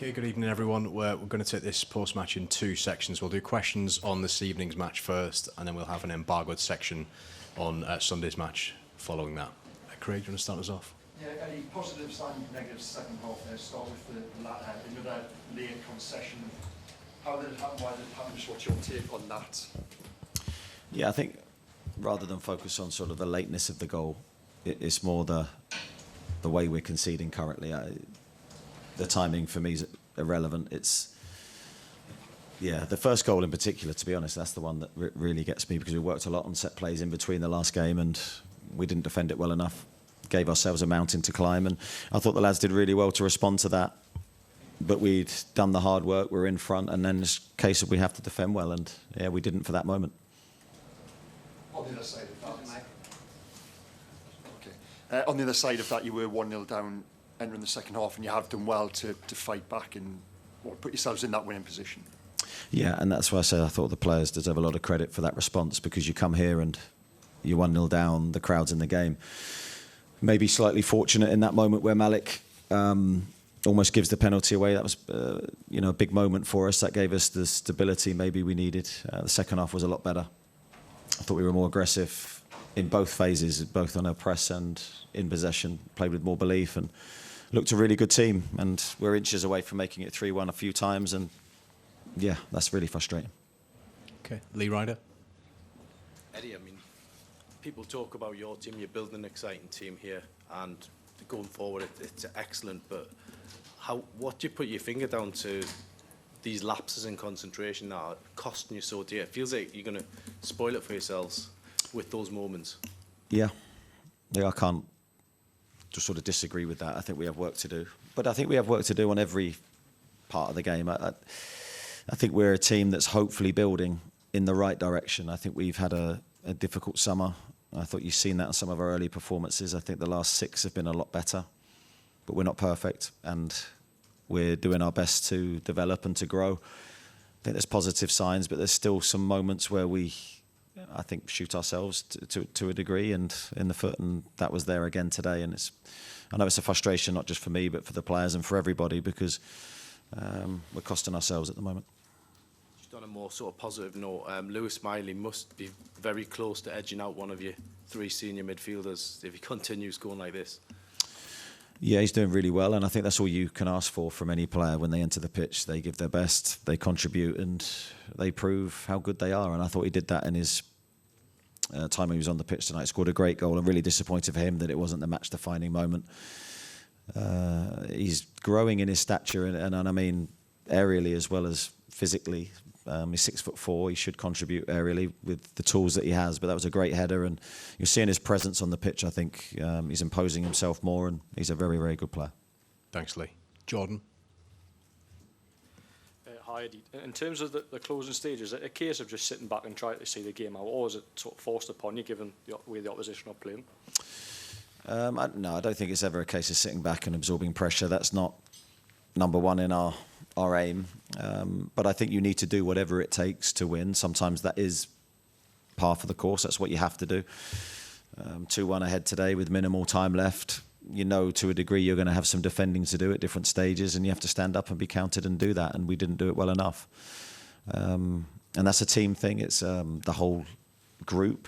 Okay, good evening, everyone. We're going to take this post-match in two sections. We'll do questions on this evening's match first, and then we'll have an embargoed section on Sunday's match following that. Craig, do you want to start us off? Yeah, any positives and negatives second half there? Start with the latter, another late concession. How did it happen? Why did it happen? Just what's your take on that? Yeah, I think rather than focus on sort of the lateness of the goal, it's more the way we're conceding currently. The timing for me is irrelevant. It's, yeah, the first goal in particular, to be honest, that's the one that really gets me, because we worked a lot on set plays in between the last game and we didn't defend it well enough. Gave ourselves a mountain to climb, and I thought the lads did really well to respond to that. But we'd done the hard work, we're in front, and then it's a case of we have to defend well, and yeah, we didn't for that moment. On the other side of that, okay. On the other side of that, you were 1-0 down entering the second half, and you have done well to fight back and put yourselves in that winning position. Yeah, and that's why I said I thought the players deserve a lot of credit for that response, because you come here and you're 1-0 down, the crowd's in the game. Maybe slightly fortunate in that moment where Malik almost gives the penalty away. That was a big moment for us. That gave us the stability maybe we needed. The second half was a lot better. I thought we were more aggressive in both phases, both on our press and in possession, played with more belief and looked a really good team. And we're inches away from making it 3-1 a few times, and yeah, that's really frustrating. Okay, Lee Ryder. Eddie, I mean, people talk about your team, you're building an exciting team here, and going forward it's excellent, but what do you put your finger down to these lapses in concentration that are costing you so dear? It feels like you're going to spoil it for yourselves with those moments. Yeah, I can't just sort of disagree with that. I think we have work to do, but I think we have work to do on every part of the game. I think we're a team that's hopefully building in the right direction. I think we've had a difficult summer. I thought you've seen that in some of our early performances. I think the last 6 have been a lot better, but we're not perfect, and we're doing our best to develop and to grow. I think there's positive signs, but there's still some moments where we, I think, shoot ourselves to a degree and in the foot, and that was there again today. And I know it's a frustration, not just for me, but for the players and for everybody, because we're costing ourselves at the moment. On a more sort of positive note, Lewis Miley must be very close to edging out one of your 3 senior midfielders if he continues going like this. Yeah, he's doing really well, and I think that's all you can ask for from any player when they enter the pitch. They give their best, they contribute, and they prove how good they are. And I thought he did that in his time when he was on the pitch tonight. Scored a great goal. I'm really disappointed for him that it wasn't the match-defining moment. He's growing in his stature, and I mean aerially as well as physically. He's 6'4". He should contribute aerially with the tools that he has. But that was a great header, and you're seeing his presence on the pitch. I think he's imposing himself more, and he's a very, very good player. Thanks, Lee. Jordan. Hi, Eddie. In terms of the closing stage, is it a case of just sitting back and trying to see the game out, or is it sort of forced upon you given the way the opposition are playing? No, I don't think it's ever a case of sitting back and absorbing pressure. That's not number one in our aim. But I think you need to do whatever it takes to win. Sometimes that is par for the course. That's what you have to do. 2-1 ahead today with minimal time left. You know, to a degree, you're going to have some defending to do at different stages, and you have to stand up and be counted and do that, and we didn't do it well enough. And that's a team thing. It's the whole group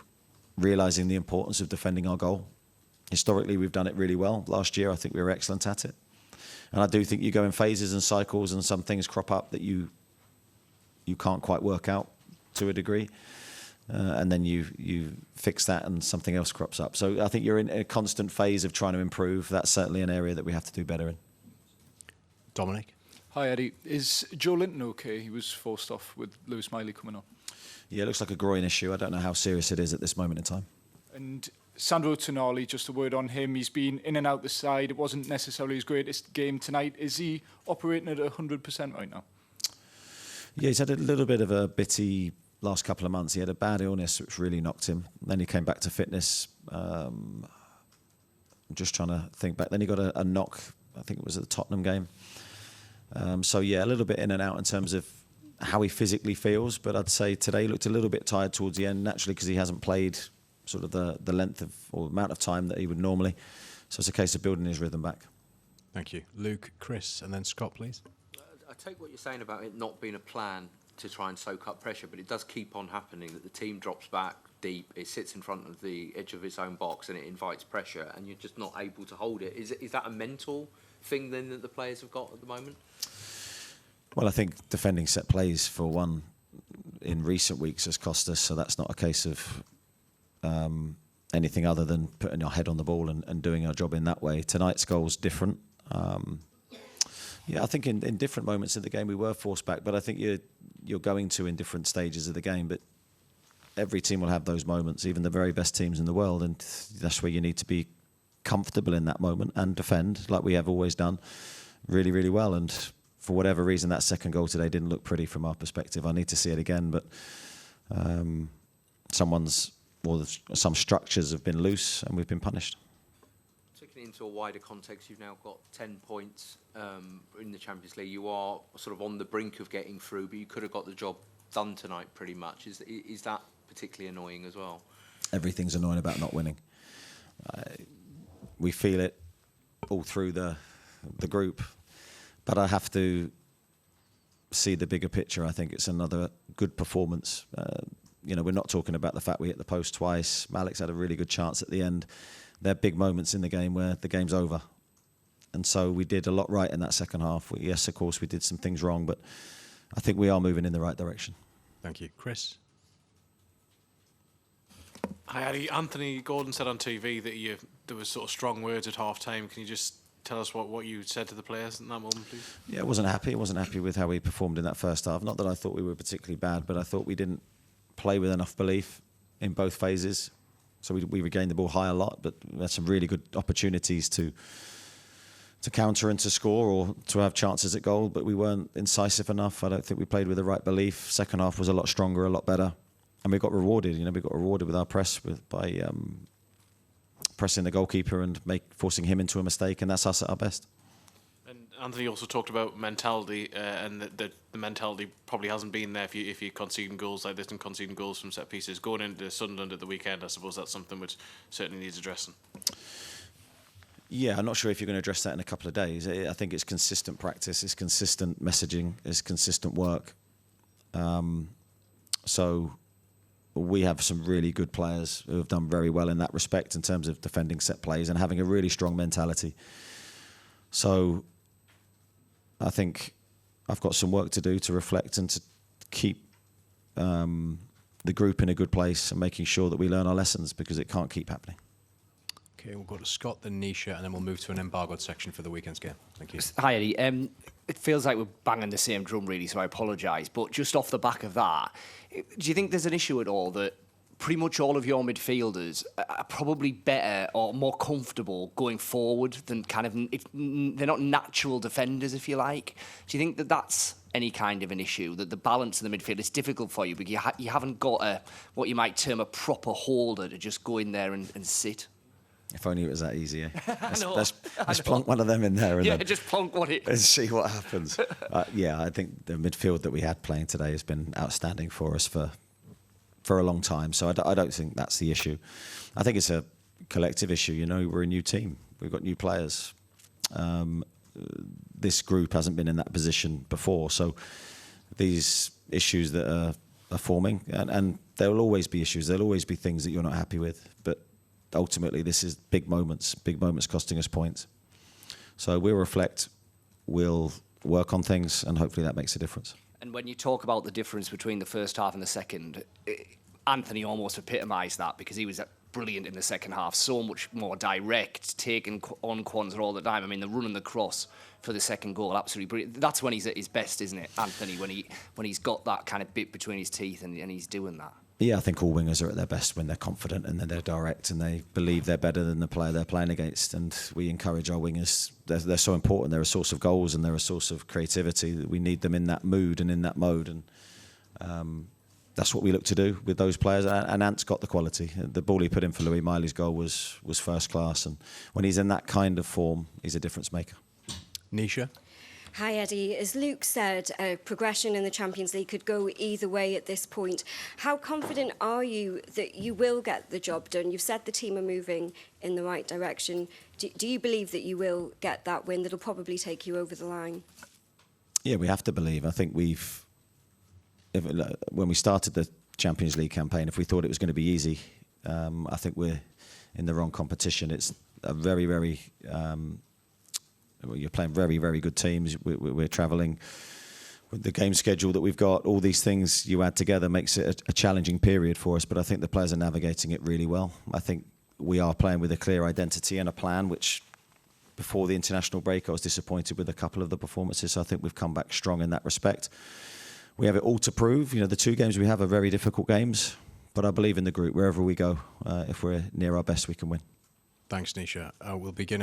realising the importance of defending our goal. Historically, we've done it really well. Last year, I think we were excellent at it. And I do think you go in phases and cycles, and some things crop up that you can't quite work out to a degree. And then you fix that and something else crops up. So I think you're in a constant phase of trying to improve. That's certainly an area that we have to do better in. Dominic? Hi, Eddie. Is Joe Linton okay? He was forced off with Lewis Miley coming on. Yeah, it looks like a groin issue. I don't know how serious it is at this moment in time. And Sandro Tonali, just a word on him. He's been in and out the side. It wasn't necessarily his greatest game tonight. Is he operating at 100% right now? Yeah, he's had a little bit of a bitty last couple of months. He had a bad illness which really knocked him. Then he came back to fitness. I'm just trying to think back. Then he got a knock, I think it was at the Tottenham game. So yeah, a little bit in and out in terms of how he physically feels. But I'd say today he looked a little bit tired towards the end, naturally because he hasn't played sort of the length of or amount of time that he would normally. So it's a case of building his rhythm back. Thank you. Luke, Chris, and then Scott, please. I take what you're saying about it not being a plan to try and soak up pressure, but it does keep on happening that the team drops back deep, it sits in front of the edge of its own box and it invites pressure and you're just not able to hold it. Is that a mental thing then that the players have got at the moment? Well, I think defending set plays, for one, in recent weeks has cost us, so that's not a case of anything other than putting your head on the ball and doing our job in that way. Tonight's goal's different. I think in different moments of the game we were forced back, but I think you're going to in different stages of the game. But every team will have those moments, even the very best teams in the world, and that's where you need to be comfortable in that moment and defend, like we have always done, really, really well. And for whatever reason, that second goal today didn't look pretty from our perspective. I need to see it again, but some structures have been loose and we've been punished. Taking it into a wider context, you've now got 10 points in the Champions League. You are sort of on the brink of getting through, but you could have got the job done tonight pretty much. Is that particularly annoying as well? Everything's annoying about not winning. We feel it all through the group, but I have to see the bigger picture. I think it's another good performance. We're not talking about the fact we hit the post twice. Malik's had a really good chance at the end. They're big moments in the game where the game's over. And so we did a lot right in that second half. Yes, of course, we did some things wrong, but I think we are moving in the right direction. Thank you. Chris? Hi, Eddie. Anthony Gordon said on TV that there was sort of strong words at half-time. Can you just tell us what you said to the players in that moment, please? Yeah, I wasn't happy. I wasn't happy with how we performed in that first half. Not that I thought we were particularly bad, but I thought we didn't play with enough belief in both phases. So we regained the ball high a lot, but we had some really good opportunities to counter and to score or to have chances at goal, but we weren't incisive enough. I don't think we played with the right belief. Second half was a lot stronger, a lot better, and we got rewarded. We got rewarded with our press by pressing the goalkeeper and forcing him into a mistake, and that's us at our best. And Anthony also talked about mentality, and the mentality probably hasn't been there if you're conceding goals like this and conceding goals from set pieces. Going into Sunderland at the weekend, I suppose that's something which certainly needs addressing. Yeah, I'm not sure if you're going to address that in a couple of days. I think it's consistent practice, it's consistent messaging, it's consistent work. So we have some really good players who have done very well in that respect in terms of defending set plays and having a really strong mentality. So I think I've got some work to do to reflect and to keep the group in a good place and making sure that we learn our lessons, because it can't keep happening. Okay, we'll go to Scott, then Nisha, and then we'll move to an embargoed section for the weekend's game. Thank you. Hi, Eddie. It feels like we're banging the same drum, really, so I apologise. But just off the back of that, do you think there's an issue at all that pretty much all of your midfielders are probably better or more comfortable going forward than they're not natural defenders, if you like? Do you think that that's any kind of an issue, that the balance in the midfield is difficult for you because you haven't got what you might term a proper holder to just go in there and sit? If only it was that easy, eh? Let's plonk one of them in there and just plonk one in. And see what happens. I think the midfield that we had playing today has been outstanding for us for a long time. So I don't think that's the issue. I think it's a collective issue. We're a new team. We've got new players. This group hasn't been in that position before. So these issues that are forming, and there will always be issues. There'll always be things that you're not happy with. But ultimately, this is big moments costing us points. So we'll reflect, we'll work on things, and hopefully that makes a difference. And when you talk about the difference between the first half and the second, Anthony almost epitomised that, because he was brilliant in the second half, so much more direct, taking on Kwanzaa all the time. I mean, the run and the cross for the second goal, absolutely brilliant. That's when he's at his best, isn't it, Anthony, when he's got that kind of bit between his teeth and he's doing that. Yeah, I think all wingers are at their best when they're confident and then they're direct and they believe they're better than the player they're playing against. And we encourage our wingers. They're so important. They're a source of goals and they're a source of creativity. We need them in that mood and in that mode. And that's what we look to do with those players. And Ant's got the quality. The ball he put in for Louis Miley's goal was first class. And when he's in that kind of form, he's a difference maker. Nisha? Hi, Eddie. As Luke said, progression in the Champions League could go either way at this point. How confident are you that you will get the job done? You've said the team are moving in the right direction. Do you believe that you will get that win that'll probably take you over the line? Yeah, we have to believe. I think when we started the Champions League campaign, if we thought it was going to be easy, I think we're in the wrong competition. It's a very, very, you're playing very, very good teams. We're travelling with the game schedule that we've got. All these things you add together makes it a challenging period for us, but I think the players are navigating it really well. I think we are playing with a clear identity and a plan, which before the international break I was disappointed with a couple of the performances. So I think we've come back strong in that respect. We have it all to prove. The 2 games we have are very difficult games, but I believe in the group. Wherever we go, if we're near our best, we can win. Thanks, Nisha. We'll begin